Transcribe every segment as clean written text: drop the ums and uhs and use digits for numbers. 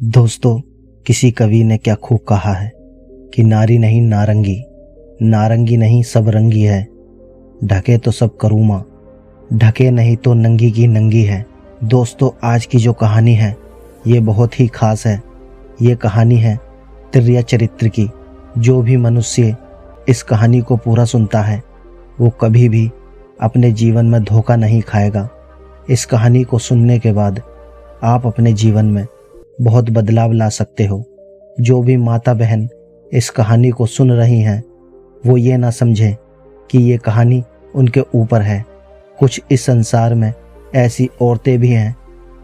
दोस्तों, किसी कवि ने क्या खूब कहा है कि नारी नहीं नारंगी, नारंगी नहीं सब रंगी है। ढके तो सब करूमा, ढके नहीं तो नंगी की नंगी है। दोस्तों, आज की जो कहानी है ये बहुत ही खास है। ये कहानी है तिर्या चरित्र की। जो भी मनुष्य इस कहानी को पूरा सुनता है वो कभी भी अपने जीवन में धोखा नहीं खाएगा। इस कहानी को सुनने के बाद आप अपने जीवन में बहुत बदलाव ला सकते हो। जो भी माता बहन इस कहानी को सुन रही हैं वो ये ना समझें कि ये कहानी उनके ऊपर है। कुछ इस संसार में ऐसी औरतें भी हैं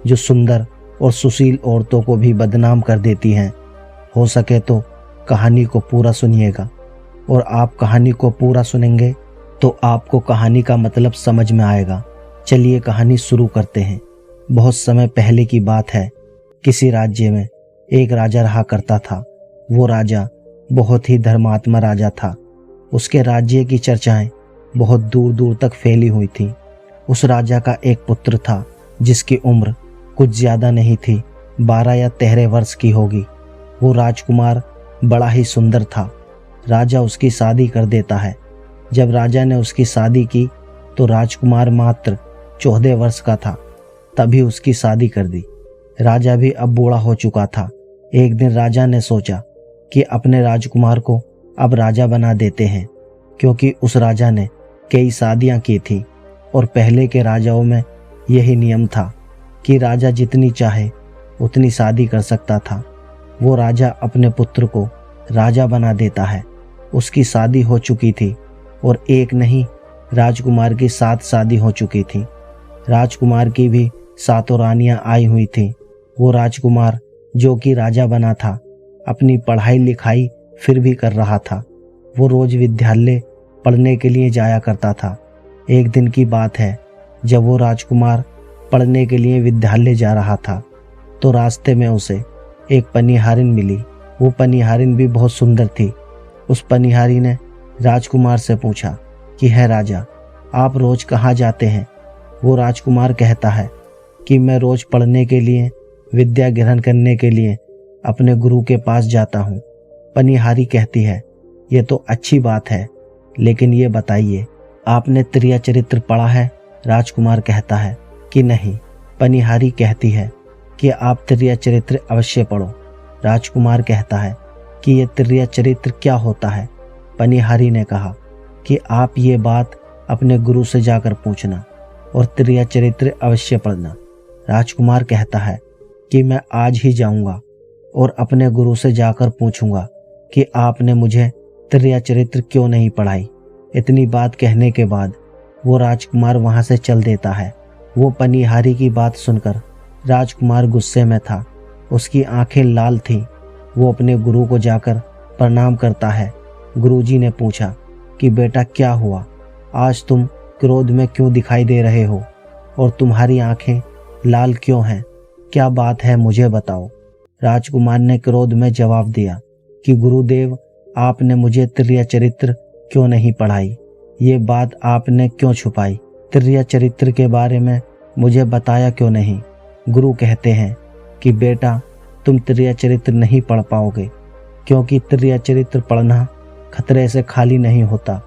जो सुंदर और सुशील औरतों को भी बदनाम कर देती हैं। हो सके तो कहानी को पूरा सुनिएगा, और आप कहानी को पूरा सुनेंगे तो आपको कहानी का मतलब समझ में आएगा। चलिए कहानी शुरू करते हैं। बहुत समय पहले की बात है। किसी राज्य में एक राजा रहा करता था। वो राजा बहुत ही धर्मात्मा राजा था। उसके राज्य की चर्चाएं बहुत दूर दूर तक फैली हुई थी। उस राजा का एक पुत्र था जिसकी उम्र कुछ ज्यादा नहीं थी, 12 या 13 वर्ष की होगी। वो राजकुमार बड़ा ही सुंदर था। राजा उसकी शादी कर देता है। जब राजा ने उसकी शादी की तो राजकुमार मात्र 14 वर्ष का था, तभी उसकी शादी कर दी। राजा भी अब बूढ़ा हो चुका था। एक दिन राजा ने सोचा कि अपने राजकुमार को अब राजा बना देते हैं, क्योंकि उस राजा ने कई शादियां की थी और पहले के राजाओं में यही नियम था कि राजा जितनी चाहे उतनी शादी कर सकता था। वो राजा अपने पुत्र को राजा बना देता है। उसकी शादी हो चुकी थी और एक नहीं, राजकुमार की 7 शादी हो चुकी थी। राजकुमार की भी 7 रानियां आई हुई थी। वो राजकुमार जो कि राजा बना था अपनी पढ़ाई लिखाई फिर भी कर रहा था। वो रोज विद्यालय पढ़ने के लिए जाया करता था। एक दिन की बात है, जब वो राजकुमार पढ़ने के लिए विद्यालय जा रहा था तो रास्ते में उसे एक पनिहारिन मिली। वो पनिहारिन भी बहुत सुंदर थी। उस पनिहारी ने राजकुमार से पूछा कि है राजा, आप रोज कहाँ जाते हैं? वो राजकुमार कहता है कि मैं रोज पढ़ने के लिए, विद्या ग्रहण करने के लिए अपने गुरु के पास जाता हूँ। पनिहारी कहती है, ये तो अच्छी बात है, लेकिन ये बताइए आपने तिर्या चरित्र पढ़ा है? राजकुमार कहता है कि नहीं। पनिहारी कहती है कि आप तिर्या चरित्र अवश्य पढ़ो। राजकुमार कहता है कि ये तिर्या चरित्र क्या होता है? पनिहारी ने कहा कि आप ये बात अपने गुरु से जाकर पूछना और तिर्या चरित्र अवश्य पढ़ना। राजकुमार कहता है कि मैं आज ही जाऊंगा और अपने गुरु से जाकर पूछूंगा कि आपने मुझे तिर्या चरित्र क्यों नहीं पढ़ाई। इतनी बात कहने के बाद वो राजकुमार वहां से चल देता है। वो पनिहारी की बात सुनकर राजकुमार गुस्से में था। उसकी आंखें लाल थीं। वो अपने गुरु को जाकर प्रणाम करता है। गुरुजी ने पूछा कि बेटा क्या हुआ, आज तुम क्रोध में क्यों दिखाई दे रहे हो और तुम्हारी आंखें लाल क्यों हैं? क्या बात है, मुझे बताओ। राजकुमार ने क्रोध में जवाब दिया कि गुरुदेव, आपने मुझे तिर्या चरित्र क्यों नहीं पढ़ाई? ये बात आपने क्यों छुपाई? तिर्या चरित्र के बारे में मुझे बताया क्यों नहीं? गुरु कहते हैं कि बेटा, तुम तिर्या चरित्र नहीं पढ़ पाओगे, क्योंकि तिर्या चरित्र पढ़ना खतरे से खाली नहीं होता,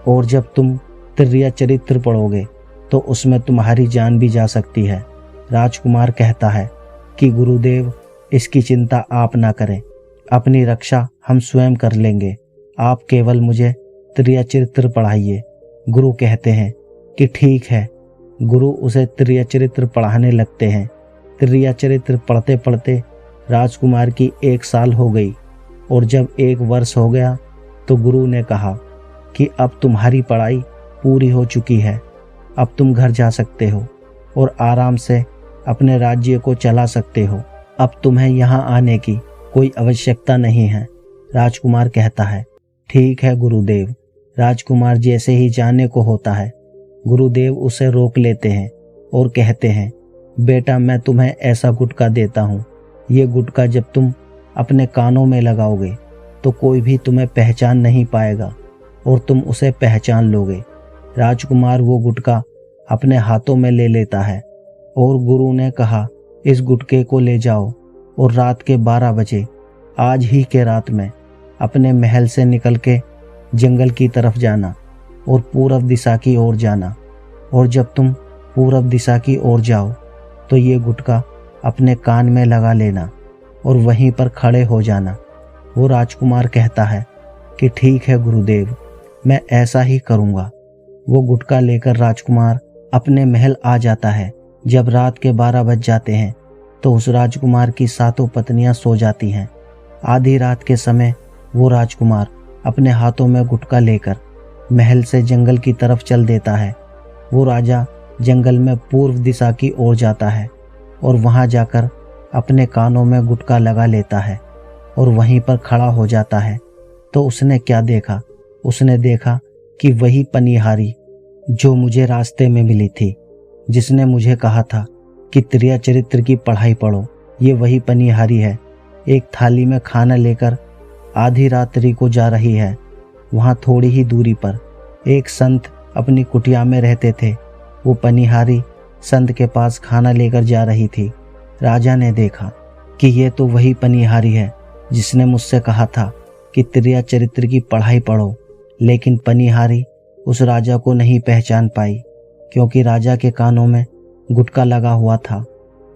और जब तुम तिर्या चरित्र पढ़ोगे तो उसमें तुम्हारी जान भी जा सकती है। राजकुमार कहता है कि गुरुदेव, इसकी चिंता आप ना करें, अपनी रक्षा हम स्वयं कर लेंगे, आप केवल मुझे तिर्या चरित्र पढ़ाइए। गुरु कहते हैं कि ठीक है। गुरु उसे तिर्या चरित्र पढ़ाने लगते हैं। तिर्या चरित्र पढ़ते पढ़ते राजकुमार की 1 साल हो गई, और जब 1 वर्ष हो गया तो गुरु ने कहा कि अब तुम्हारी पढ़ाई पूरी हो चुकी है, अब तुम घर जा सकते हो और आराम से अपने राज्य को चला सकते हो। अब तुम्हें यहाँ आने की कोई आवश्यकता नहीं है। राजकुमार कहता है ठीक है गुरुदेव। राजकुमार जैसे ही जाने को होता है, गुरुदेव उसे रोक लेते हैं और कहते हैं, बेटा, मैं तुम्हें ऐसा गुटखा देता हूँ, ये गुटखा जब तुम अपने कानों में लगाओगे तो कोई भी तुम्हें पहचान नहीं पाएगा और तुम उसे पहचान लोगे। राजकुमार वो गुटखा अपने हाथों में ले लेता है और गुरु ने कहा, इस गुटके को ले जाओ और रात के 12 बजे आज ही के रात में अपने महल से निकल के जंगल की तरफ जाना और पूरब दिशा की ओर जाना। और जब तुम पूरब दिशा की ओर जाओ तो ये गुटका अपने कान में लगा लेना और वहीं पर खड़े हो जाना। वो राजकुमार कहता है कि ठीक है गुरुदेव, मैं ऐसा ही करूँगा। वो गुटका लेकर राजकुमार अपने महल आ जाता है। जब रात के 12 बज जाते हैं तो उस राजकुमार की 7 पत्नियां सो जाती हैं। आधी रात के समय वो राजकुमार अपने हाथों में गुटका लेकर महल से जंगल की तरफ चल देता है। वो राजा जंगल में पूर्व दिशा की ओर जाता है और वहां जाकर अपने कानों में गुटका लगा लेता है और वहीं पर खड़ा हो जाता है। तो उसने क्या देखा? उसने देखा कि वही पनिहारी जो मुझे रास्ते में मिली थी, जिसने मुझे कहा था कि त्रिया चरित्र की पढ़ाई पढ़ो, ये वही पनिहारी है। एक थाली में खाना लेकर आधी रात्रि को जा रही है। वहाँ थोड़ी ही दूरी पर एक संत अपनी कुटिया में रहते थे। वो पनिहारी संत के पास खाना लेकर जा रही थी। राजा ने देखा कि ये तो वही पनिहारी है जिसने मुझसे कहा था कि त्रिया चरित्र की पढ़ाई पढ़ो। लेकिन पनिहारी उस राजा को नहीं पहचान पाई, क्योंकि राजा के कानों में गुटका लगा हुआ था।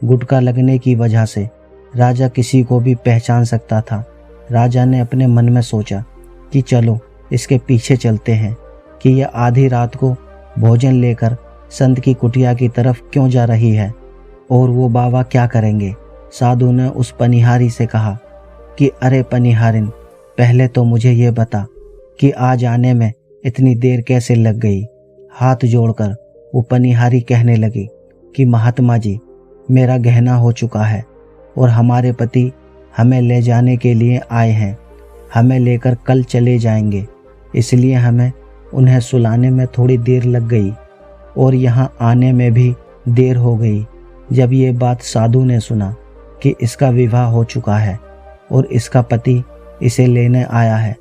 गुटका लगने की वजह से राजा किसी को भी पहचान सकता था। राजा ने अपने मन में सोचा कि चलो इसके पीछे चलते हैं कि यह आधी रात को भोजन लेकर संत की कुटिया की तरफ क्यों जा रही है और वो बाबा क्या करेंगे। साधु ने उस पनिहारी से कहा कि अरे पनिहारिन, पहले तो मुझे ये बता कि आज आने में इतनी देर कैसे लग गई। हाथ जोड़कर वो पनिहारी कहने लगी कि महात्मा जी, मेरा गहना हो चुका है और हमारे पति हमें ले जाने के लिए आए हैं। हमें लेकर कल चले जाएंगे, इसलिए हमें उन्हें सुलाने में थोड़ी देर लग गई और यहाँ आने में भी देर हो गई। जब ये बात साधु ने सुना कि इसका विवाह हो चुका है और इसका पति इसे लेने आया है,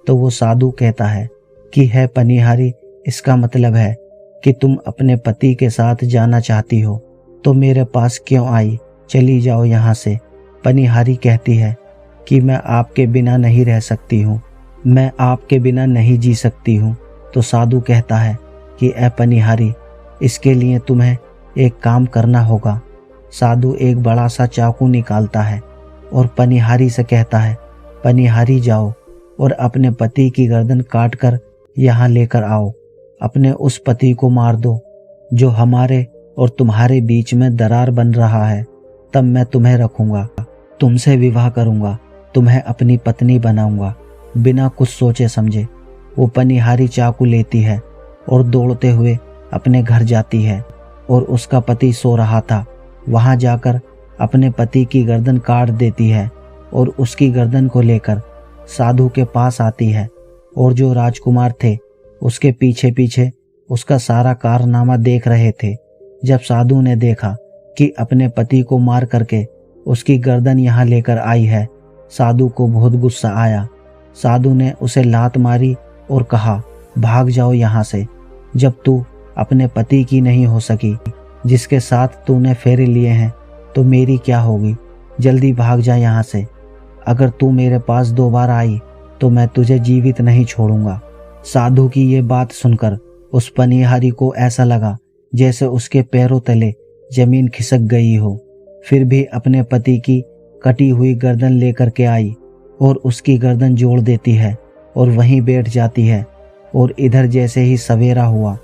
तो वो साधु कहता है कि है पनिहारी, इसका मतलब है कि तुम अपने पति के साथ जाना चाहती हो, तो मेरे पास क्यों आई? चली जाओ यहाँ से। पनिहारी कहती है कि मैं आपके बिना नहीं रह सकती हूँ, मैं आपके बिना नहीं जी सकती हूँ। तो साधु कहता है कि ए पनिहारी, इसके लिए तुम्हें एक काम करना होगा। साधु एक बड़ा सा चाकू निकालता है और पनिहारी से कहता है, पनिहारी जाओ और अपने पति की गर्दन काट कर यहाँ लेकर आओ। अपने उस पति को मार दो जो हमारे और तुम्हारे बीच में दरार बन रहा है। तब मैं तुम्हें रखूंगा, तुमसे विवाह करूंगा, तुम्हें अपनी पत्नी बनाऊंगा। बिना कुछ सोचे समझे वो पनिहारी चाकू लेती है और दौड़ते हुए अपने घर जाती है और उसका पति सो रहा था। वहां जाकर अपने पति की गर्दन काट देती है और उसकी गर्दन को लेकर साधु के पास आती है। और जो राजकुमार थे उसके पीछे पीछे उसका सारा कारनामा देख रहे थे। जब साधु ने देखा कि अपने पति को मार करके उसकी गर्दन यहाँ लेकर आई है, साधु को बहुत गुस्सा आया। साधु ने उसे लात मारी और कहा, भाग जाओ यहाँ से। जब तू अपने पति की नहीं हो सकी, जिसके साथ तूने फेरे लिए हैं, तो मेरी क्या होगी? जल्दी भाग जा यहाँ से। अगर तू मेरे पास दोबारा आई तो मैं तुझे जीवित नहीं छोड़ूंगा। साधु की ये बात सुनकर उस पनिहारी को ऐसा लगा जैसे उसके पैरों तले जमीन खिसक गई हो। फिर भी अपने पति की कटी हुई गर्दन लेकर के आई और उसकी गर्दन जोड़ देती है और वहीं बैठ जाती है। और इधर जैसे ही सवेरा हुआ,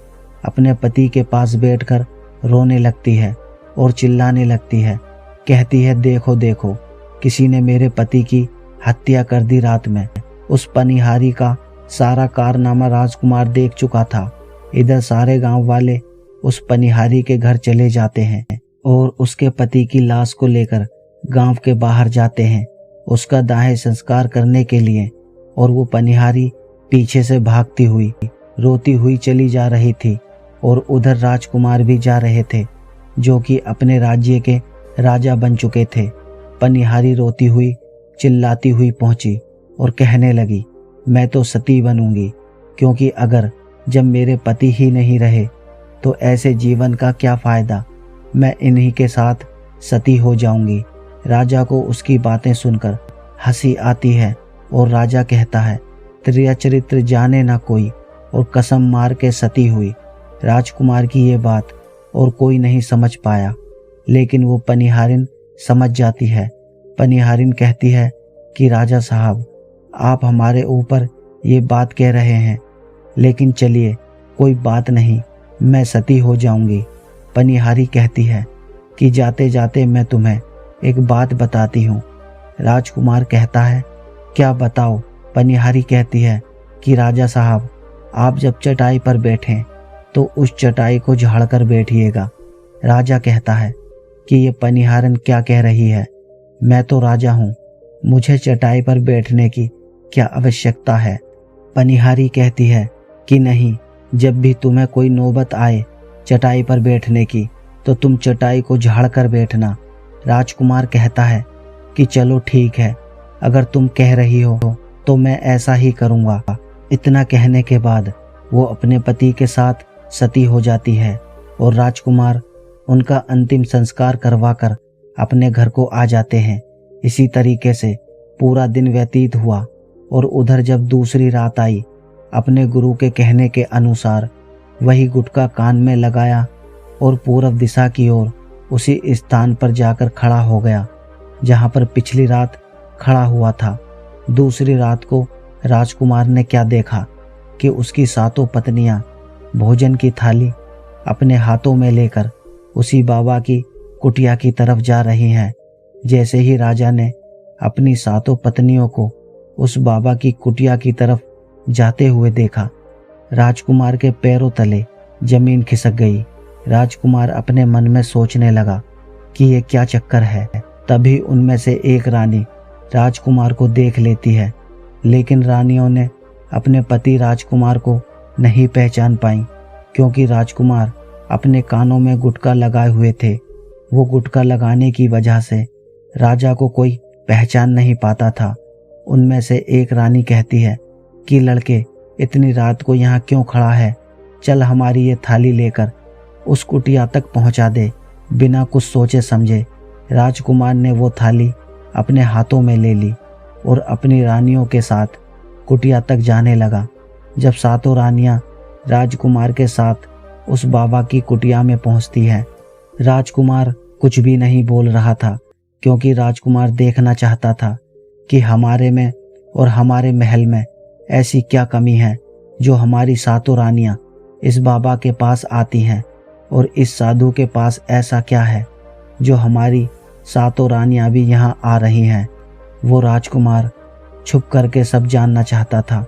अपने पति के पास बैठकर रोने लगती है और चिल्लाने लगती है। कहती है, देखो देखो, किसी ने मेरे पति की हत्या कर दी रात में। उस पनिहारी का सारा कारनामा राजकुमार देख चुका था। इधर सारे गांव वाले उस पनिहारी के घर चले जाते हैं और उसके पति की लाश को लेकर गांव के बाहर जाते हैं उसका दाह संस्कार करने के लिए। और वो पनिहारी पीछे से भागती हुई रोती हुई चली जा रही थी और उधर राजकुमार भी जा रहे थे जो कि अपने राज्य के राजा बन चुके थे। पनिहारी रोती हुई चिल्लाती हुई पहुंची और कहने लगी, मैं तो सती बनूंगी, क्योंकि अगर जब मेरे पति ही नहीं रहे तो ऐसे जीवन का क्या फायदा। मैं इन्हीं के साथ सती हो जाऊंगी। राजा को उसकी बातें सुनकर हंसी आती है और राजा कहता है, तेरा चरित्र जाने ना कोई, और कसम मार के सती हुई। राजकुमार की ये बात और कोई नहीं समझ पाया, लेकिन वो पनिहारिन समझ जाती है। पनिहारिन कहती है कि राजा साहब, आप हमारे ऊपर ये बात कह रहे हैं, लेकिन चलिए कोई बात नहीं, मैं सती हो जाऊंगी। पनिहारी कहती है कि जाते जाते मैं तुम्हें एक बात बताती हूँ। राजकुमार कहता है, क्या बताओ? पनिहारी कहती है कि राजा साहब, आप जब चटाई पर बैठें तो उस चटाई को झाड़ कर बैठिएगा। राजा कहता है कि ये पनिहारन क्या कह रही है, मैं तो राजा हूँ, मुझे चटाई पर बैठने की क्या आवश्यकता है? पनिहारी कहती है कि नहीं, जब भी तुम्हें कोई नौबत आए चटाई पर बैठने की तो तुम चटाई को झाड़ कर बैठना। राजकुमार कहता है कि चलो ठीक है, अगर तुम कह रही हो तो मैं ऐसा ही करूँगा। इतना कहने के बाद वो अपने पति के साथ सती हो जाती है और राजकुमार उनका अंतिम संस्कार करवाकर अपने घर को आ जाते हैं। इसी तरीके से पूरा दिन व्यतीत हुआ और उधर जब दूसरी रात आई, अपने गुरु के कहने के अनुसार वही गुटका कान में लगाया और पूर्व दिशा की ओर उसी स्थान पर जाकर खड़ा हो गया जहां पर पिछली रात खड़ा हुआ था। दूसरी रात को राजकुमार ने क्या देखा कि उसकी सातों पत्नियां भोजन की थाली अपने हाथों में लेकर उसी बाबा की कुटिया की तरफ जा रही हैं। जैसे ही राजा ने अपनी सातों पत्नियों को उस बाबा की कुटिया की तरफ जाते हुए देखा, राजकुमार के पैरों तले जमीन खिसक गई। राजकुमार अपने मन में सोचने लगा कि ये क्या चक्कर है। तभी उनमें से एक रानी राजकुमार को देख लेती है, लेकिन रानियों ने अपने पति राजकुमार को नहीं पहचान पाई, क्योंकि राजकुमार अपने कानों में गुटका लगाए हुए थे। वो गुटका लगाने की वजह से राजा को कोई पहचान नहीं पाता था। उनमें से एक रानी कहती है कि लड़के, इतनी रात को यहाँ क्यों खड़ा है? चल हमारी ये थाली लेकर उस कुटिया तक पहुँचा दे। बिना कुछ सोचे समझे राजकुमार ने वो थाली अपने हाथों में ले ली और अपनी रानियों के साथ कुटिया तक जाने लगा। जब सातों रानियां राजकुमार के साथ उस बाबा की कुटिया में पहुंचती है, राजकुमार कुछ भी नहीं बोल रहा था, क्योंकि राजकुमार देखना चाहता था कि हमारे में और हमारे महल में ऐसी क्या कमी है जो हमारी सातों रानियां इस बाबा के पास आती हैं, और इस साधु के पास ऐसा क्या है जो हमारी सातों रानियां भी यहाँ आ रही हैं। वो राजकुमार छुप करके सब जानना चाहता था।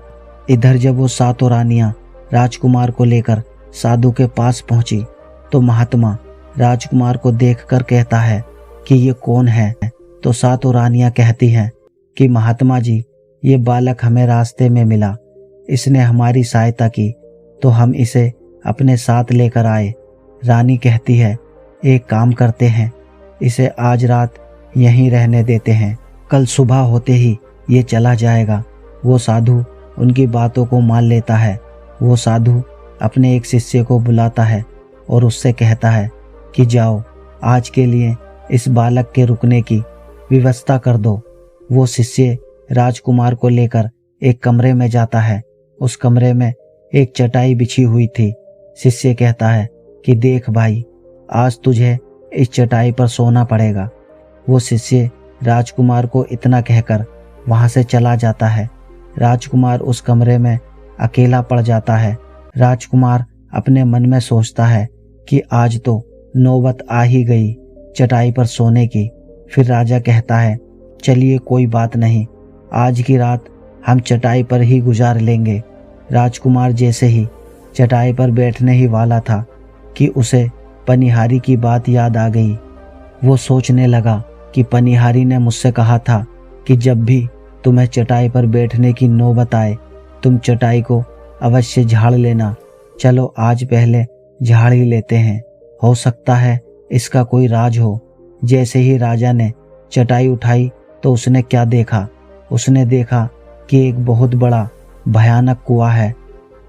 इधर जब वो सातों रानियां राजकुमार को लेकर साधु के पास पहुंची तो महात्मा राजकुमार को देखकर कहता है कि ये कौन है? तो सातों रानियां कहती हैं कि महात्मा जी, ये बालक हमें रास्ते में मिला, इसने हमारी सहायता की तो हम इसे अपने साथ लेकर आए। रानी कहती है, एक काम करते हैं, इसे आज रात यहीं रहने देते हैं, कल सुबह होते ही ये चला जाएगा। वो साधु उनकी बातों को मान लेता है। वो साधु अपने एक शिष्य को बुलाता है और उससे कहता है कि जाओ, आज के लिए इस बालक के रुकने की व्यवस्था कर दो। वो शिष्य राजकुमार को लेकर एक कमरे में जाता है। उस कमरे में एक चटाई बिछी हुई थी। शिष्य कहता है कि देख भाई, आज तुझे इस चटाई पर सोना पड़ेगा। वो शिष्य राजकुमार को इतना कहकर वहां से चला जाता है। राजकुमार उस कमरे में अकेला पड़ जाता है। राजकुमार अपने मन में सोचता है कि आज तो नौबत आ ही गई चटाई पर सोने की। फिर राजा कहता है, चलिए कोई बात नहीं, आज की रात हम चटाई पर ही गुजार लेंगे। राजकुमार जैसे ही चटाई पर बैठने ही वाला था कि उसे पनिहारी की बात याद आ गई। वो सोचने लगा कि पनिहारी ने मुझसे कहा था कि जब भी तुम्हें चटाई पर बैठने की नौबत आए तुम चटाई को अवश्य झाड़ लेना। चलो आज पहले झाड़ ही लेते हैं, हो सकता है इसका कोई राज हो। जैसे ही राजा ने चटाई उठाई तो उसने क्या देखा? उसने देखा कि एक बहुत बड़ा भयानक कुआं है।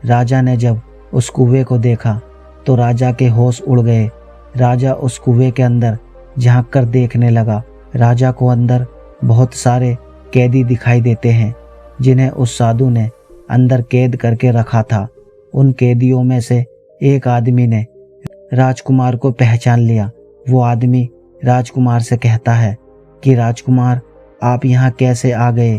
राजा ने जब उस कुएं को देखा तो राजा के होश उड़ गए। राजा उस कुएं के अंदर झांक कर देखने लगा राजा को अंदर बहुत सारे कैदी दिखाई देते हैं जिन्हें उस साधु ने अंदर कैद करके रखा था। उन कैदियों में से एक आदमी ने राजकुमार को पहचान लिया। वो आदमी राजकुमार से कहता है कि राजकुमार, आप यहाँ कैसे आ गए?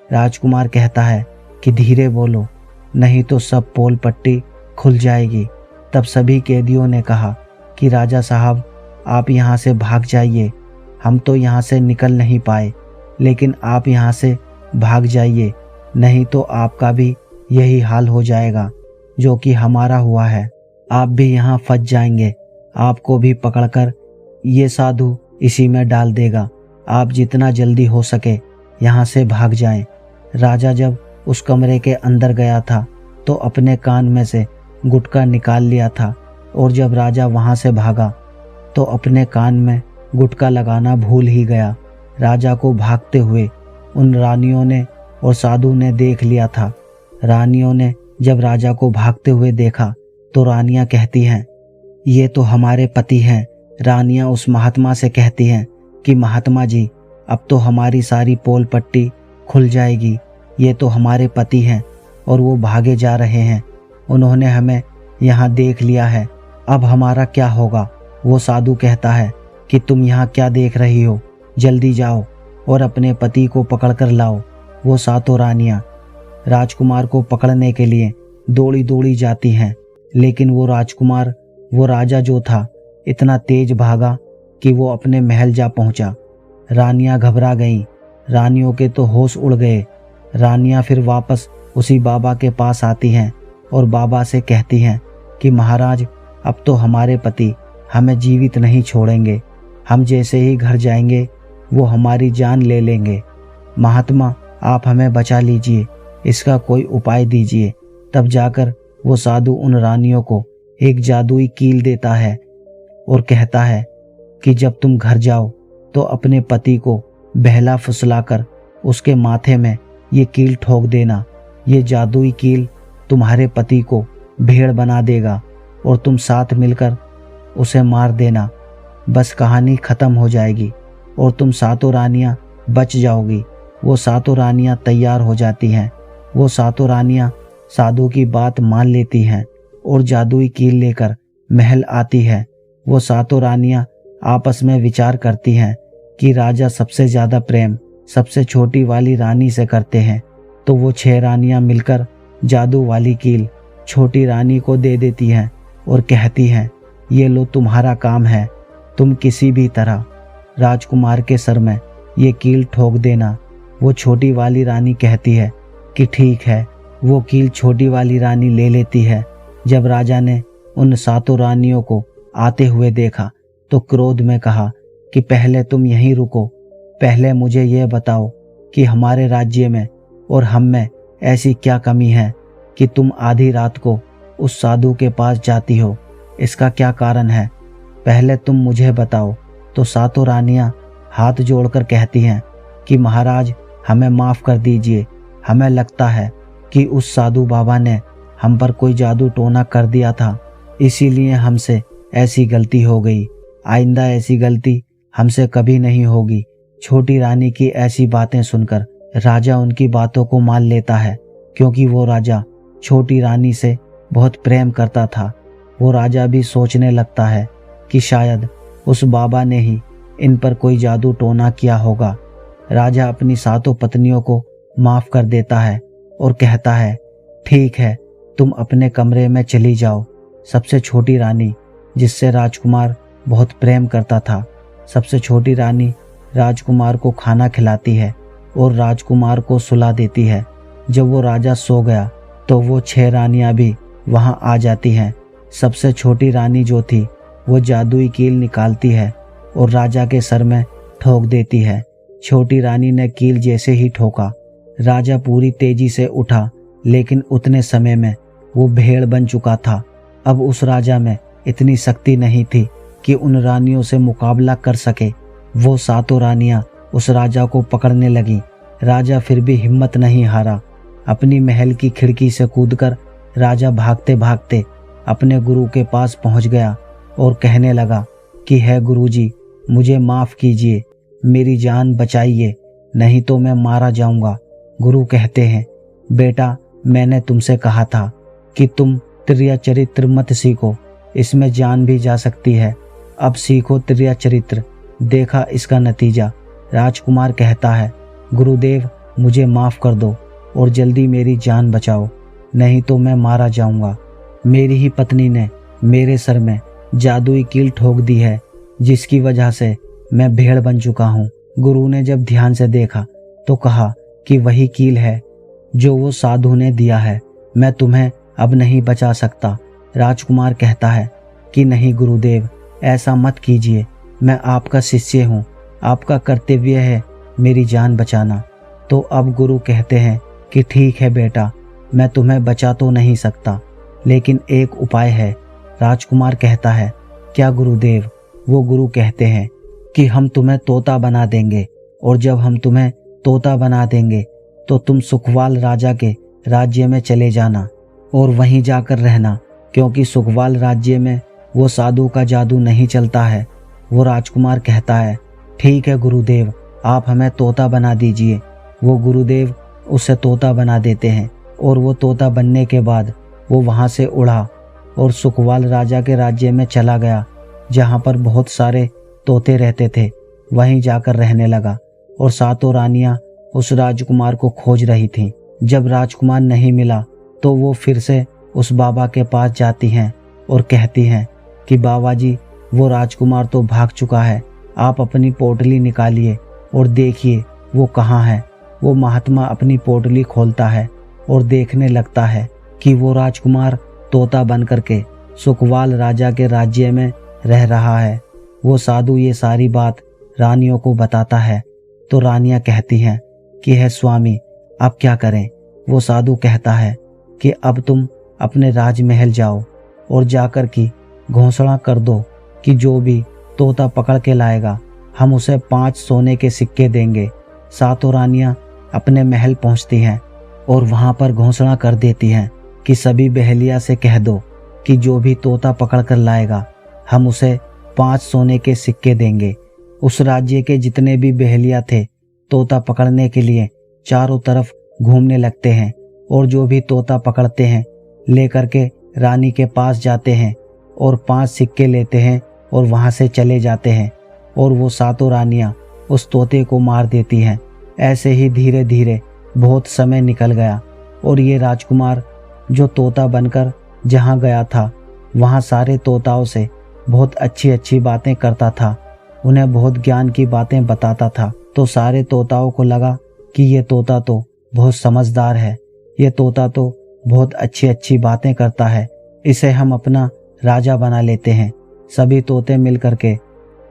राजकुमार कहता है कि धीरे बोलो, नहीं तो सब पोल पट्टी खुल जाएगी। तब सभी कैदियों ने कहा कि राजा साहब, आप यहाँ से भाग जाइए, हम तो यहाँ से निकल नहीं पाए, लेकिन आप यहाँ से भाग जाइए, नहीं तो आपका भी यही हाल हो जाएगा जो कि हमारा हुआ है। आप भी यहाँ फंस जाएंगे, आपको भी पकड़कर ये साधु इसी में डाल देगा। आप जितना जल्दी हो सके यहाँ से भाग जाएं। राजा जब उस कमरे के अंदर गया था तो अपने कान में से गुटखा निकाल लिया था, और जब राजा वहाँ से भागा तो अपने कान में गुटखा लगाना भूल ही गया। राजा को भागते हुए उन रानियों ने और साधु ने देख लिया था। रानियों ने जब राजा को भागते हुए देखा तो रानियां कहती हैं, ये तो हमारे पति हैं। रानियां उस महात्मा से कहती हैं कि महात्मा जी, अब तो हमारी सारी पोल पट्टी खुल जाएगी, ये तो हमारे पति हैं और वो भागे जा रहे हैं, उन्होंने हमें यहाँ देख लिया है, अब हमारा क्या होगा? वो साधु कहता है कि तुम यहाँ क्या देख रही हो, जल्दी जाओ और अपने पति को पकड़ कर लाओ। वो सातों रानियां राजकुमार को पकड़ने के लिए दौड़ी दौड़ी जाती हैं, लेकिन वो राजकुमार, वो राजा जो था, इतना तेज भागा कि वो अपने महल जा पहुंचा। रानियां घबरा गईं, रानियों के तो होश उड़ गए। रानियां फिर वापस उसी बाबा के पास आती हैं और बाबा से कहती हैं कि महाराज, अब तो हमारे पति हमें जीवित नहीं छोड़ेंगे, हम जैसे ही घर जाएंगे वो हमारी जान ले लेंगे। महात्मा, आप हमें बचा लीजिए, इसका कोई उपाय दीजिए। तब जाकर वो साधु उन रानियों को एक जादुई कील देता है और कहता है कि जब तुम घर जाओ तो अपने पति को बहला फुसलाकर उसके माथे में ये कील ठोक देना। ये जादुई कील तुम्हारे पति को भेड़ बना देगा और तुम साथ मिलकर उसे मार देना। बस कहानी खत्म हो जाएगी और तुम सातों रानियां बच जाओगी। वो सातों रानियां तैयार हो जाती हैं। वो सातों रानियां साधु की बात मान लेती हैं और जादुई कील लेकर महल आती है। वो सातों रानियां आपस में विचार करती हैं कि राजा सबसे ज़्यादा प्रेम सबसे छोटी वाली रानी से करते हैं, तो वो 6 रानियां मिलकर जादू वाली कील छोटी रानी को दे देती हैं और कहती हैं, ये लो तुम्हारा काम है, तुम किसी भी तरह राजकुमार के सर में ये कील ठोक देना। वो छोटी वाली रानी कहती है कि ठीक है। वो कील छोटी वाली रानी ले लेती है। जब राजा ने उन सातों रानियों को आते हुए देखा तो क्रोध में कहा कि पहले तुम यहीं रुको, पहले मुझे यह बताओ कि हमारे राज्य में और हम में ऐसी क्या कमी है कि तुम आधी रात को उस साधु के पास जाती हो, इसका क्या कारण है? पहले तुम मुझे बताओ। तो सातों रानियां हाथ जोड़कर कहती हैं कि महाराज, हमें माफ़ कर दीजिए, हमें लगता है कि उस साधु बाबा ने हम पर कोई जादू टोना कर दिया था, इसीलिए हमसे ऐसी गलती हो गई। आइंदा ऐसी गलती हमसे कभी नहीं होगी। छोटी रानी की ऐसी बातें सुनकर राजा उनकी बातों को मान लेता है, क्योंकि वो राजा छोटी रानी से बहुत प्रेम करता था। वो राजा भी सोचने लगता है कि शायद उस बाबा ने ही इन पर कोई जादू टोना किया होगा। राजा अपनी सातों पत्नियों को माफ़ कर देता है और कहता है, ठीक है, तुम अपने कमरे में चली जाओ। सबसे छोटी रानी, जिससे राजकुमार बहुत प्रेम करता था, सबसे छोटी रानी राजकुमार को खाना खिलाती है और राजकुमार को सुला देती है। जब वो राजा सो गया तो वो 6 रानियां भी वहां आ जाती हैं। सबसे छोटी रानी जो थी वो जादुई कील निकालती है और राजा के सर में ठोक देती है। छोटी रानी ने कील जैसे ही ठोका, राजा पूरी तेजी से उठा, लेकिन उतने समय में वो भेड़ बन चुका था। अब उस राजा में इतनी शक्ति नहीं थी कि उन रानियों से मुकाबला कर सके। वो सातों रानियां उस राजा को पकड़ने लगीं। राजा फिर भी हिम्मत नहीं हारा। अपनी महल की खिड़की से कूदकर राजा भागते भागते अपने गुरु के पास पहुंच गया और कहने लगा कि है गुरुजी, मुझे माफ़ कीजिए, मेरी जान बचाइए, नहीं तो मैं मारा जाऊंगा। गुरु कहते हैं, बेटा मैंने तुमसे कहा था कि तुम त्रिया चरित्र मत सीखो, इसमें जान भी जा सकती है। अब सीखो त्रिया चरित्र, देखा इसका नतीजा। राजकुमार कहता है, गुरुदेव मुझे माफ कर दो और जल्दी मेरी जान बचाओ, नहीं तो मैं मारा जाऊंगा। मेरी ही पत्नी ने मेरे सर में जादुई कील ठोक दी है, जिसकी वजह से मैं भेड़ बन चुका हूँ। गुरु ने जब ध्यान से देखा तो कहा कि वही कील है जो वो साधु ने दिया है, मैं तुम्हें अब नहीं बचा सकता। राजकुमार कहता है कि नहीं गुरुदेव, ऐसा मत कीजिए, मैं आपका शिष्य हूँ, आपका कर्तव्य है मेरी जान बचाना। तो अब गुरु कहते हैं कि ठीक है बेटा, मैं तुम्हें बचा तो नहीं सकता, लेकिन एक उपाय है। राजकुमार कहता है, क्या गुरुदेव? वो गुरु कहते हैं कि हम तुम्हें तोता बना देंगे, और जब हम तुम्हें तोता बना देंगे तो तुम सुखवाल राजा के राज्य में चले जाना और वहीं जाकर रहना, क्योंकि सुखवाल राज्य में वो साधु का जादू नहीं चलता है। वो राजकुमार कहता है, ठीक है गुरुदेव, आप हमें तोता बना दीजिए। वो गुरुदेव उसे तोता बना देते हैं, और वो तोता बनने के बाद वो वहाँ से उड़ा और सुखवाल राजा के राज्य में चला गया, जहाँ पर बहुत सारे तोते रहते थे। वहीं जाकर रहने लगा, और सातों रानियां उस राजकुमार को खोज रही थीं। जब राजकुमार नहीं मिला तो वो फिर से उस बाबा के पास जाती हैं और कहती हैं कि बाबा जी, वो राजकुमार तो भाग चुका है, आप अपनी पोटली निकालिए और देखिए वो कहाँ है। वो महात्मा अपनी पोटली खोलता है और देखने लगता है कि वो राजकुमार तोता बन करके सुखवाल राजा के राज्य में रह रहा है। वो साधु ये सारी बात रानियों को बताता है, तो रानियां कहती हैं कि है स्वामी, अब क्या करें? वो साधु कहता है कि अब तुम अपने राजमहल जाओ और जाकर की घोषणा कर दो कि जो भी तोता पकड़ के लाएगा हम उसे 5 सोने के सिक्के देंगे। सातों रानियां अपने महल पहुंचती हैं और वहां पर घोषणा कर देती हैं कि सभी बहेलिया से कह दो कि जो भी तोता पकड़ कर लाएगा हम उसे 5 सोने के सिक्के देंगे। उस राज्य के जितने भी बहेलिया थे तोता पकड़ने के लिए चारों तरफ घूमने लगते हैं, और जो भी तोता पकड़ते हैं लेकर के रानी के पास जाते हैं और 5 सिक्के लेते हैं और वहां से चले जाते हैं, और वो सातों रानियां उस तोते को मार देती हैं। ऐसे ही धीरे धीरे बहुत समय निकल गया, और ये राजकुमार जो तोता बनकर जहाँ गया था वहाँ सारे तोताओं से बहुत अच्छी अच्छी बातें करता था, उन्हें बहुत ज्ञान की बातें बताता था। तो सारे तोताओं को लगा कि ये तोता तो बहुत समझदार है, ये तोता तो बहुत अच्छी अच्छी बातें करता है, इसे हम अपना राजा बना लेते हैं। सभी तोते मिल करके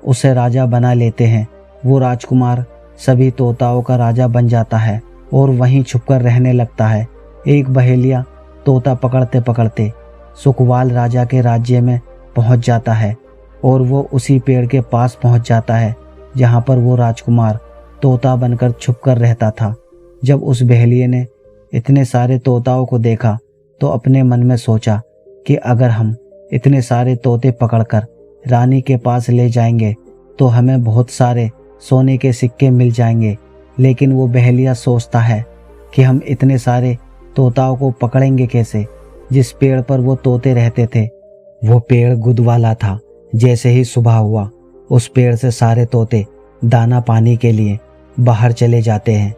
उसे राजा बना लेते हैं। वो राजकुमार सभी तोताओं का राजा बन जाता है और वहीं छुपकर रहने लगता है। एक बहेलिया तोता पकड़ते पकड़ते सुखवाल राजा के राज्य में पहुंच जाता है, और वो उसी पेड़ के पास पहुंच जाता है जहां पर वो राजकुमार तोता बनकर छुपकर रहता था। जब उस बहेलिये ने इतने सारे तोताओं को देखा तो अपने मन में सोचा कि अगर हम इतने सारे तोते पकड़कर रानी के पास ले जाएंगे तो हमें बहुत सारे सोने के सिक्के मिल जाएंगे। लेकिन वो बहेलिया सोचता है कि हम इतने सारे तोताओं को पकड़ेंगे कैसे? जिस पेड़ पर वो तोते रहते थे वो पेड़ गुद वाला था। जैसे ही सुबह हुआ उस पेड़ से सारे तोते दाना पानी के लिए बाहर चले जाते हैं,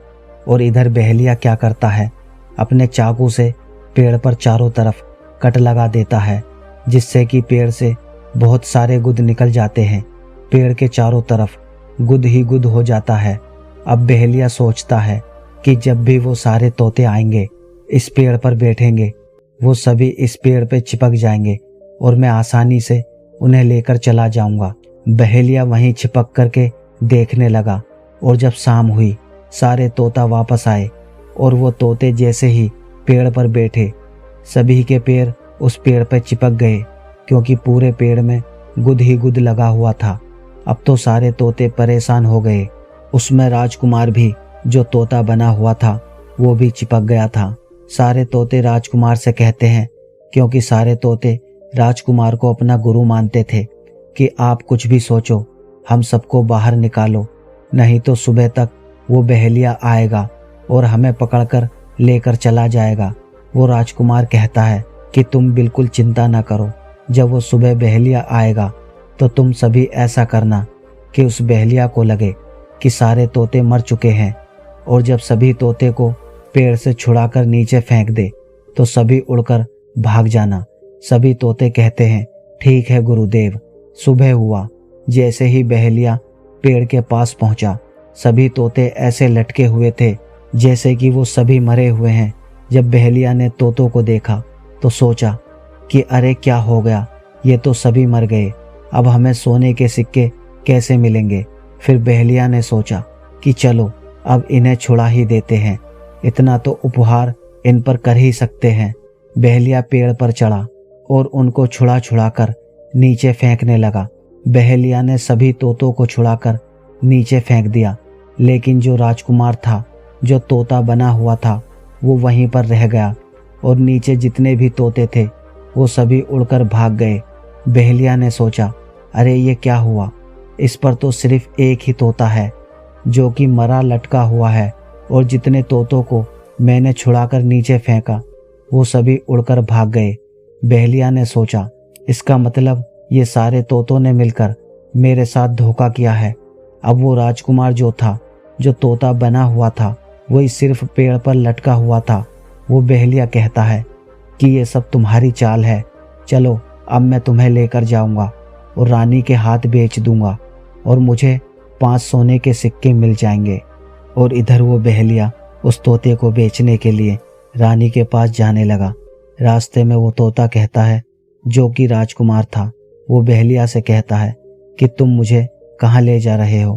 और इधर बहेलिया क्या करता है, अपने चाकू से पेड़ पर चारों तरफ कट लगा देता है, जिससे कि पेड़ से बहुत सारे गुद निकल जाते हैं। पेड़ के चारों तरफ गुद ही गुद हो जाता है। अब बहेलिया सोचता है कि जब भी वो सारे तोते आएंगे, इस पेड़ पर बैठेंगे, वो सभी इस पेड़ पे चिपक जाएंगे और मैं आसानी से उन्हें लेकर चला जाऊंगा। बहेलिया वहीं चिपक करके देखने लगा, और जब शाम हुई सारे तोता वापस आए, और वो तोते जैसे ही पेड़ पर बैठे सभी के पैर उस पेड़ पर चिपक गए, क्योंकि पूरे पेड़ में गुद ही गुद लगा हुआ था। अब तो सारे तोते परेशान हो गए। उसमें राजकुमार भी जो तोता बना हुआ था वो भी चिपक गया था। सारे तोते राजकुमार से कहते हैं, क्योंकि सारे तोते राजकुमार को अपना गुरु मानते थे, कि आप कुछ भी सोचो, हम सबको बाहर निकालो नहीं तो सुबह तक वो बहेलिया आएगा और हमें पकड़कर लेकर चला जाएगा। वो राजकुमार कहता है कि तुम बिल्कुल चिंता न करो, जब वो सुबह बहेलिया आएगा तो तुम सभी ऐसा करना कि उस बहेलिया को लगे कि सारे तोते मर चुके हैं, और जब सभी तोते को पेड़ से छुड़ाकर नीचे फेंक दे तो सभी उड़कर भाग जाना। सभी तोते कहते हैं ठीक है गुरुदेव। सुबह हुआ, जैसे ही बहेलिया पेड़ के पास पहुंचा, सभी तोते ऐसे लटके हुए थे जैसे कि वो सभी मरे हुए हैं। जब बहेलिया ने तोतों को देखा तो सोचा कि अरे क्या हो गया, ये तो सभी मर गए, अब हमें सोने के सिक्के कैसे मिलेंगे। फिर बहेलिया ने सोचा कि चलो अब इन्हें छुड़ा ही देते हैं, इतना तो उपहार इन पर कर ही सकते हैं। बहेलिया पेड़ पर चढ़ा और उनको छुड़ा छुड़ाकर नीचे फेंकने लगा। बहेलिया ने सभी तोतों को छुड़ाकर नीचे फेंक दिया, लेकिन जो राजकुमार था, जो तोता बना हुआ था, वो वहीं पर रह गया और नीचे जितने भी तोते थे वो सभी उड़कर भाग गए। बहेलिया ने सोचा अरे ये क्या हुआ, इस पर तो सिर्फ एक ही तोता है जो कि मरा लटका हुआ है, और जितने तोतों को मैंने छुड़ाकर नीचे फेंका वो सभी उड़कर भाग गए। बहेलिया ने सोचा इसका मतलब ये सारे तोतों ने मिलकर मेरे साथ धोखा किया है। अब वो राजकुमार जो था, जो तोता बना हुआ था, वही सिर्फ पेड़ पर लटका हुआ था। वो बहेलिया कहता है कि ये सब तुम्हारी चाल है, चलो अब मैं तुम्हें लेकर जाऊंगा और रानी के हाथ बेच दूंगा और मुझे 5 सोने के सिक्के मिल जाएंगे। और इधर वो बहेलिया उस तोते को बेचने के लिए रानी के पास जाने लगा। रास्ते में वो तोता कहता है, जो कि राजकुमार था, वो बहेलिया से कहता है कि तुम मुझे कहाँ ले जा रहे हो।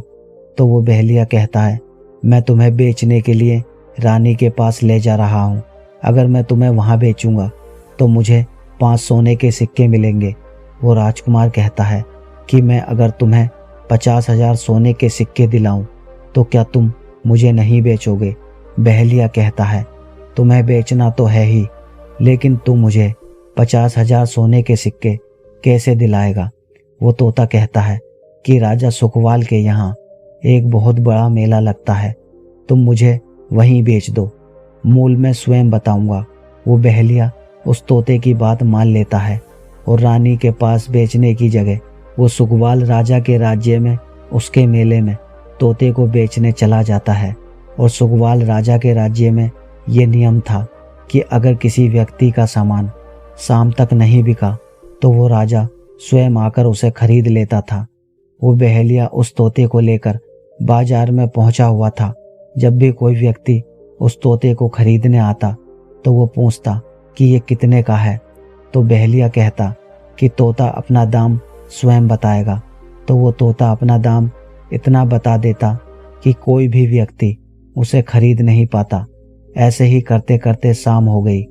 तो वो बहेलिया कहता है मैं तुम्हें बेचने के लिए रानी के पास ले जा रहा हूँ, अगर मैं तुम्हें वहाँ बेचूंगा तो मुझे 5 सोने के सिक्के मिलेंगे। वो राजकुमार कहता है कि मैं अगर तुम्हें 50,000 सोने के सिक्के दिलाऊं तो क्या तुम मुझे नहीं बेचोगे। बहेलिया कहता है तुम्हें बेचना तो है ही, लेकिन तू मुझे 50,000 सोने के सिक्के कैसे दिलाएगा। वो तोता कहता है कि राजा सुखवाल के यहाँ एक बहुत बड़ा मेला लगता है, तुम मुझे वहीं बेच दो, मूल मैं स्वयं बताऊंगा। वो बहेलिया उस तोते की बात मान लेता है और रानी के पास बेचने की जगह वो सुखवाल राजा के राज्य में उसके मेले में तोते को बेचने चला जाता है। और सुखवाल राजा के राज्य में ये नियम था कि अगर किसी व्यक्ति का सामान शाम तक नहीं बिका तो वो राजा स्वयं आकर उसे खरीद लेता था। वो बहेलिया उस तोते को लेकर बाजार में पहुंचा हुआ था। जब भी कोई व्यक्ति उस तोते को खरीदने आता तो वो पूछता कि ये कितने का है, तो बहेलिया कहता कि तोता अपना दाम स्वयं बताएगा। तो वो तोता अपना दाम इतना बता देता कि कोई भी व्यक्ति उसे खरीद नहीं पाता। ऐसे ही करते करते शाम हो गई।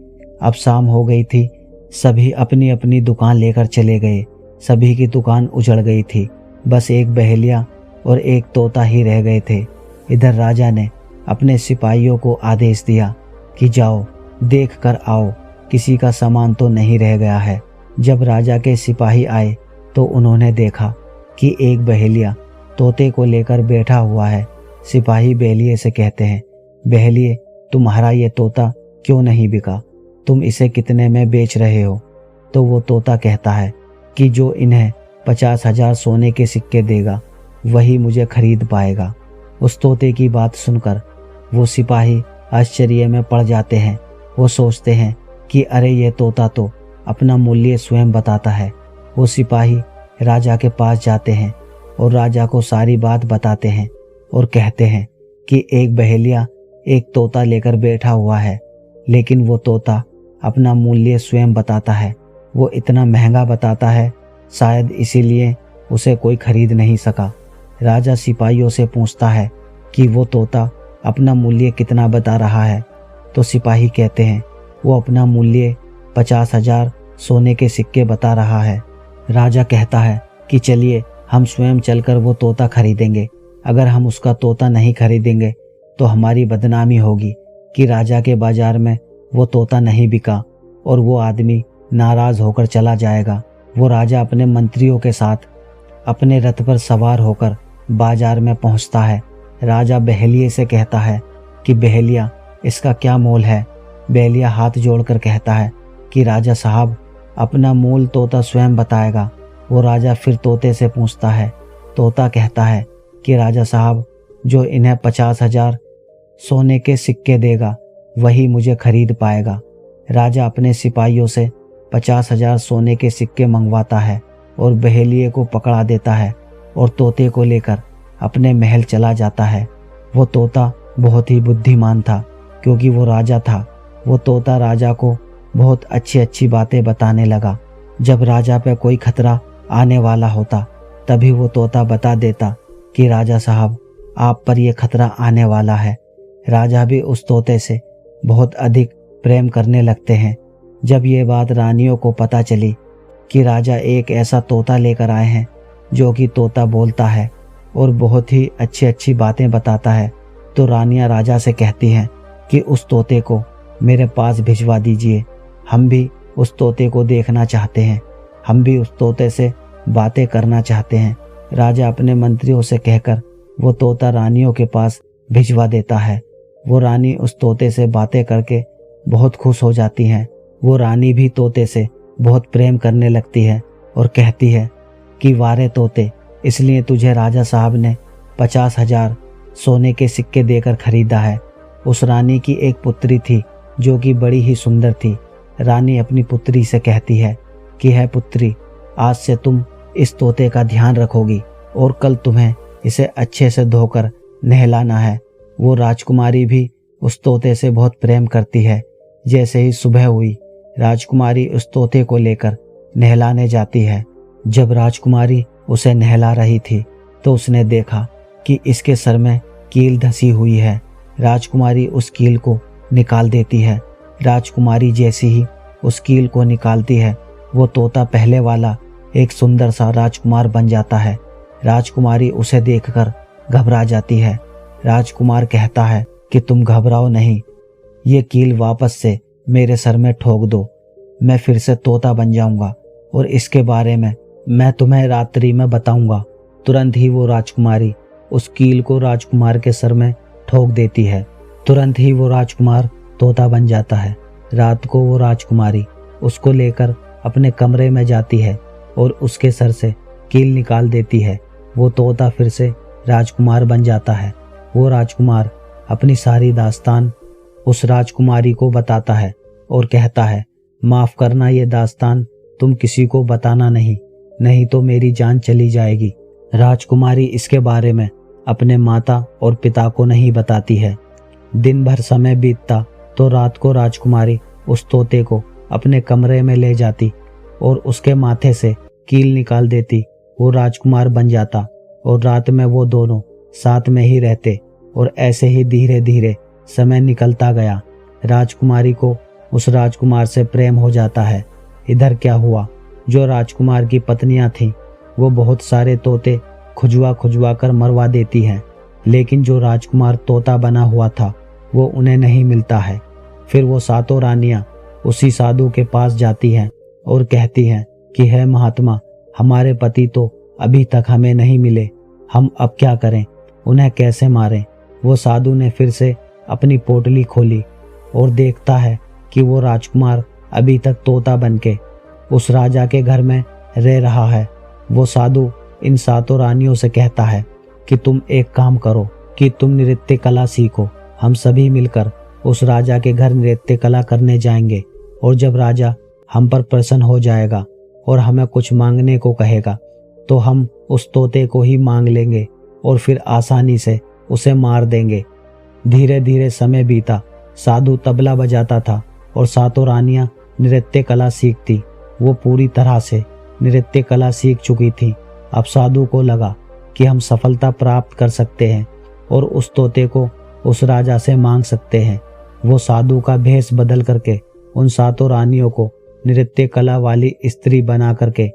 अब शाम हो गई थी, सभी अपनी अपनी दुकान लेकर चले गए। सभी की दुकान उजड़ गई थी, बस एक बहेलिया और एक तोता ही रह गए थे। इधर राजा ने अपने सिपाहियों को आदेश दिया कि जाओ देख कर आओ, किसी का सामान तो नहीं रह गया है। जब राजा के सिपाही आए तो उन्होंने देखा कि एक बहेलिया तोते को लेकर बैठा हुआ है। सिपाही बहेलिए से कहते हैं, बहेलिए तुम्हारा ये तोता क्यों नहीं बिका, तुम इसे कितने में बेच रहे हो। तो वो तोता कहता है कि जो इन्हें 50,000 सोने के सिक्के देगा वही मुझे खरीद पाएगा। उस तोते की बात सुनकर वो सिपाही आश्चर्य में पड़ जाते हैं। वो सोचते हैं कि अरे ये तोता तो अपना मूल्य स्वयं बताता है। वो सिपाही राजा के पास जाते हैं और राजा को सारी बात बताते हैं और कहते हैं कि एक बहेलिया एक तोता लेकर बैठा हुआ है, लेकिन वो तोता अपना मूल्य स्वयं बताता है। वो इतना महंगा बताता है, शायद इसीलिए उसे कोई खरीद नहीं सका। राजा सिपाहियों से पूछता है कि वो तोता अपना मूल्य कितना बता रहा है। तो सिपाही कहते हैं वो अपना मूल्य 50,000 सोने के सिक्के बता रहा है। राजा कहता है कि चलिए हम स्वयं चलकर वो तोता खरीदेंगे। अगर हम उसका तोता नहीं खरीदेंगे तो हमारी बदनामी होगी कि राजा के बाजार में वो तोता नहीं बिका और वो आदमी नाराज होकर चला जाएगा। वो राजा अपने मंत्रियों के साथ अपने रथ पर सवार होकर बाजार में पहुंचता है राजा बहेलिये से कहता है कि बहेलिया, इसका क्या मोल है। बहेलिया हाथ जोड़कर कहता है कि राजा साहब, अपना मूल तोता स्वयं बताएगा। वो राजा फिर तोते से पूछता है। तोता कहता है कि राजा साहब, जो इन्हें 50,000 सोने के सिक्के देगा वही मुझे खरीद पाएगा। राजा अपने सिपाहियों से 50,000 सोने के सिक्के मंगवाता है और बहेलिये को पकड़ा देता है और तोते को लेकर अपने महल चला जाता है। वो तोता बहुत ही बुद्धिमान था क्योंकि वो राजा था। वो तोता राजा को बहुत अच्छी अच्छी बातें बताने लगा। जब राजा पे कोई खतरा आने वाला होता तभी वो तोता बता देता कि राजा साहब, आप पर यह खतरा आने वाला है। राजा भी उस तोते से बहुत अधिक प्रेम करने लगते हैं। जब ये बात रानियों को पता चली कि राजा एक ऐसा तोता लेकर आए हैं जो कि तोता बोलता है और बहुत ही अच्छी अच्छी बातें बताता है, तो रानियां राजा से कहती हैं कि उस तोते को मेरे पास भिजवा दीजिए। हम भी उस तोते को देखना चाहते हैं, हम भी उस तोते से बातें करना चाहते हैं। राजा अपने मंत्रियों से कहकर वो तोता रानियों के पास भिजवा देता है। वो रानी उस तोते से बातें करके बहुत खुश हो जाती हैं। वो रानी भी तोते से बहुत प्रेम करने लगती है और कहती है कि वारे तोते, इसलिए तुझे राजा साहब ने 50,000 सोने के सिक्के देकर खरीदा है। उस रानी की एक पुत्री थी जो कि बड़ी ही सुंदर थी। रानी अपनी पुत्री से कहती है कि है पुत्री, आज से तुम इस तोते का ध्यान रखोगी और कल तुम्हें इसे अच्छे से धोकर नहलाना है। वो राजकुमारी भी उस तोते से बहुत प्रेम करती है। जैसे ही सुबह हुई, राजकुमारी उस तोते को लेकर नहलाने जाती है। जब राजकुमारी उसे नहला रही थी तो उसने देखा कि इसके सर में कील धसी हुई है। राजकुमारी उस कील को निकाल देती है। राजकुमारी जैसी ही उस कील को निकालती है, वो तोता पहले वाला एक सुंदर सा राजकुमार बन जाता है। राजकुमारी उसे देखकर घबरा जाती है। राजकुमार कहता है कि तुम घबराओ नहीं, ये कील वापस से मेरे सर में ठोक दो, मैं फिर से तोता बन जाऊंगा और इसके बारे में मैं तुम्हें रात्रि में बताऊंगा। तुरंत ही वो राजकुमारी उस कील को राजकुमार के सर में ठोक देती है। तुरंत ही वो राजकुमार तोता बन जाता है। रात को वो राजकुमारी उसको लेकर अपने कमरे में जाती है और उसके सर से कील निकाल देती है। वो तोता फिर से राजकुमार बन जाता है। वो राजकुमार अपनी सारी दास्तान उस राजकुमारी को बताता है और कहता है, माफ करना, ये दास्तान तुम किसी को बताना नहीं तो मेरी जान चली जाएगी। राजकुमारी इसके बारे में अपने माता और पिता को नहीं बताती है। दिन भर समय बीतता तो रात को राजकुमारी उस तोते को अपने कमरे में ले जाती और उसके माथे से कील निकाल देती। वो राजकुमार बन जाता और रात में वो दोनों साथ में ही रहते और ऐसे ही धीरे धीरे समय निकलता गया। राजकुमारी को उस राजकुमार से प्रेम हो जाता है। इधर क्या हुआ, जो राजकुमार की पत्नियां थीं वो बहुत सारे तोते खुजवा कर मरवा देती हैं, लेकिन जो राजकुमार तोता बना हुआ था वो उन्हें नहीं मिलता है। फिर वो सातों रानियां उसी साधु के पास जाती हैं और कहती हैं कि है महात्मा, हमारे पति तो अभी तक हमें नहीं मिले, हम अब क्या करें, उन्हें कैसे मारें। वो साधु ने फिर से अपनी पोटली खोली और देखता है कि वो राजकुमार अभी तक तोता बनके उस राजा के घर में रह रहा है। वो साधु इन सातों रानियों से कहता है कि तुम एक काम करो कि तुम नृत्य कला सीखो। हम सभी मिलकर उस राजा के घर नृत्य कला करने जाएंगे और जब राजा हम पर प्रसन्न हो जाएगा और हमें कुछ मांगने को कहेगा तो हम उस तोते को ही मांग लेंगे और फिर आसानी से उसे मार देंगे। धीरे धीरे समय बीता। साधु तबला बजाता था और सातों रानियां नृत्य कला सीखती। वो पूरी तरह से नृत्य कला सीख चुकी थी। अब साधु को लगा कि हम सफलता प्राप्त कर सकते हैं और उस तोते को उस राजा से मांग सकते हैं। वो साधु का भेष बदल करके उन सातों रानियों को नृत्य कला वाली स्त्री बना करके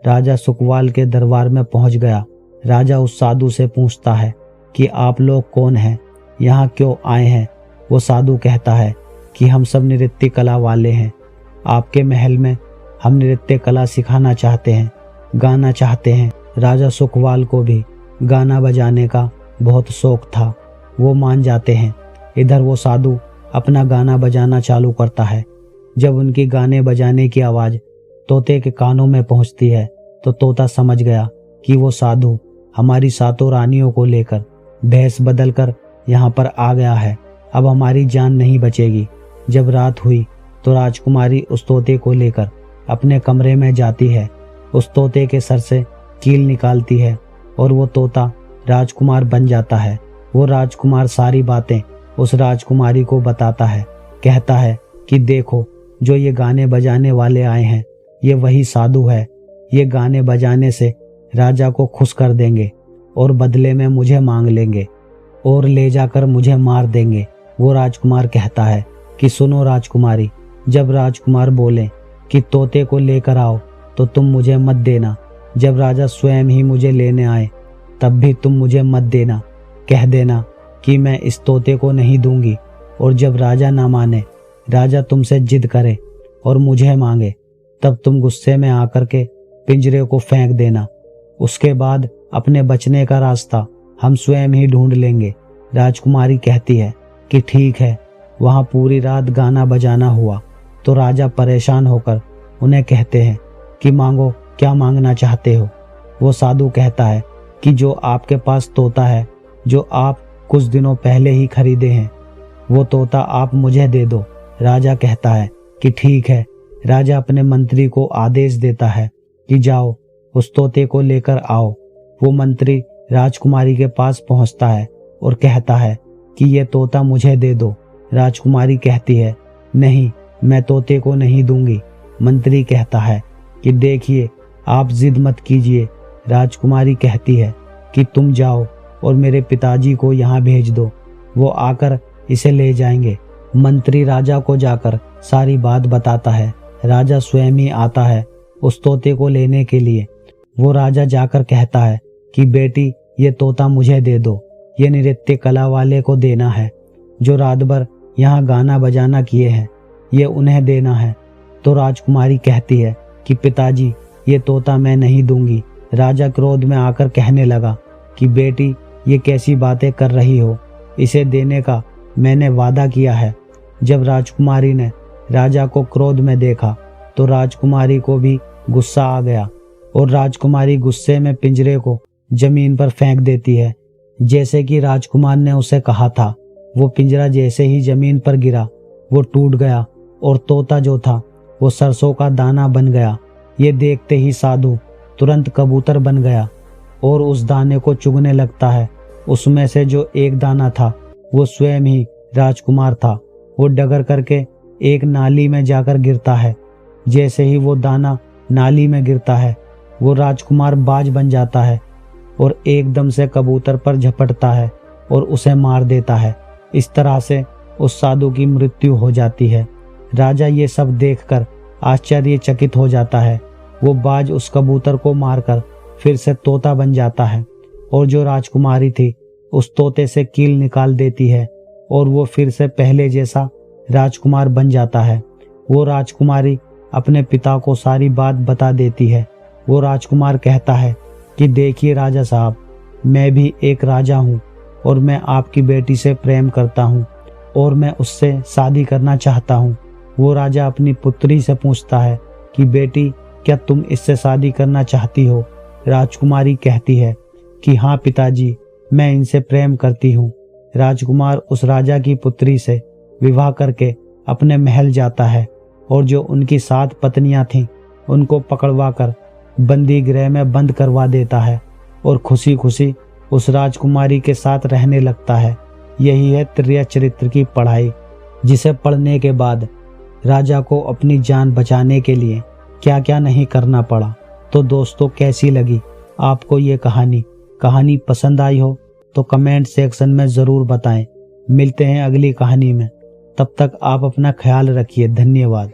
राजा सुकवाल के दरबार में पहुंच गया। राजा उस साधु से पूछता है कि आप लोग कौन हैं, यहाँ क्यों आए हैं। वो साधु कहता है कि हम सब नृत्य कला वाले हैं, आपके महल में हम नृत्य कला सिखाना चाहते हैं, गाना चाहते हैं। राजा सुकवाल को भी गाना बजाने का बहुत शौक था, वो मान जाते हैं। इधर वो साधु अपना गाना बजाना चालू करता है। जब उनकी गाने बजाने की आवाज़ तोते के कानों में पहुंचती है तो तोता समझ गया कि वो साधु हमारी सातों रानियों को लेकर भेष बदल कर यहाँ पर आ गया है। अब हमारी जान नहीं बचेगी। जब रात हुई तो राजकुमारी उस तोते को लेकर अपने कमरे में जाती है। उस तोते के सर से कील निकालती है और वो तोता राजकुमार बन जाता है। वो राजकुमार सारी बातें उस राजकुमारी को बताता है। कहता है कि देखो, जो ये गाने बजाने वाले आए हैं ये वही साधु है। ये गाने बजाने से राजा को खुश कर देंगे और बदले में मुझे मांग लेंगे और ले जाकर मुझे मार देंगे। वो राजकुमार कहता है कि सुनो राजकुमारी, जब राजकुमार बोले कि तोते को लेकर आओ तो तुम मुझे मत देना। जब राजा स्वयं ही मुझे लेने आए तब भी तुम मुझे मत देना। कह देना कि मैं इस तोते को नहीं दूंगी। और जब राजा ना माने, राजा तुमसे जिद करे और मुझे मांगे, तब तुम गुस्से में आकर के पिंजरे को फेंक देना। उसके बाद अपने बचने का रास्ता हम स्वयं ही ढूंढ लेंगे। राजकुमारी कहती है कि ठीक है। वहाँ पूरी रात गाना बजाना हुआ तो राजा परेशान होकर उन्हें कहते हैं कि मांगो, क्या मांगना चाहते हो। वो साधु कहता है कि जो आपके पास तोता है, जो आप कुछ दिनों पहले ही खरीदे हैं, वो तोता आप मुझे दे दो। राजा कहता है कि ठीक है। राजा अपने मंत्री को आदेश देता है कि जाओ उस तोते को लेकर आओ। वो मंत्री राजकुमारी के पास पहुंचता है और कहता है कि ये तोता मुझे दे दो। राजकुमारी कहती है नहीं, मैं तोते को नहीं दूंगी। मंत्री कहता है कि देखिए, आप जिद मत कीजिए। राजकुमारी कहती है कि तुम जाओ और मेरे पिताजी को यहाँ भेज दो, वो आकर इसे ले जाएंगे। मंत्री राजा को जाकर सारी बात बताता है। राजा स्वयं ही आता है उस तोते को लेने के लिए। वो राजा जाकर कहता है कि बेटी, ये तोता मुझे दे दो। ये नृत्य कला वाले को देना है, जो रात भर यहाँ गाना बजाना किए हैं, ये उन्हें देना है। तो राजकुमारी कहती है कि पिताजी, ये तोता मैं नहीं दूंगी। राजा क्रोध में आकर कहने लगा कि बेटी, ये कैसी बातें कर रही हो, इसे देने का मैंने वादा किया है। जब राजकुमारी ने राजा को क्रोध में देखा तो राजकुमारी को भी गुस्सा आ गया और राजकुमारी गुस्से में पिंजरे को जमीन पर फेंक देती है। जैसे कि राजकुमार ने उसे कहा था, वो पिंजरा जैसे ही जमीन पर गिरा वो टूट गया और तोता जो था वो सरसों का दाना बन गया। ये देखते ही साधु तुरंत कबूतर बन गया और उस दाने को चुगने लगता है। उसमें से जो एक दाना था वो स्वयं ही राजकुमार था। वो डगर करके एक नाली में जाकर गिरता है। जैसे ही वो दाना नाली में गिरता है वो राजकुमार बाज बन जाता है और एकदम से कबूतर पर झपटता है और उसे मार देता है। इस तरह से उस साधु की मृत्यु हो जाती है। राजा ये सब देखकर आश्चर्यचकित हो जाता है। वो बाज उस कबूतर को मारकर फिर से तोता बन जाता है और जो राजकुमारी थी उस तोते से कील निकाल देती है और वो फिर से पहले जैसा राजकुमार बन जाता है। वो राजकुमारी अपने पिता को सारी बात बता देती है। वो राजकुमार कहता है कि देखिए राजा साहब, मैं भी एक राजा हूँ और मैं आपकी बेटी से प्रेम करता हूँ और मैं उससे शादी करना चाहता हूँ। वो राजा अपनी पुत्री से पूछता है कि बेटी, क्या तुम इससे शादी करना चाहती हो। राजकुमारी कहती है कि हाँ पिताजी, मैं इनसे प्रेम करती हूँ। राजकुमार उस राजा की पुत्री से विवाह करके अपने महल जाता है और जो उनकी 7 पत्नियां थीं उनको पकड़वा कर बंदी गृह में बंद करवा देता है और खुशी खुशी उस राजकुमारी के साथ रहने लगता है। यही है त्रिया चरित्र की पढ़ाई, जिसे पढ़ने के बाद राजा को अपनी जान बचाने के लिए क्या क्या नहीं करना पड़ा। तो दोस्तों, कैसी लगी आपको ये कहानी पसंद आई हो तो कमेंट सेक्शन में ज़रूर बताएं। मिलते हैं अगली कहानी में, तब तक आप अपना ख्याल रखिए। धन्यवाद।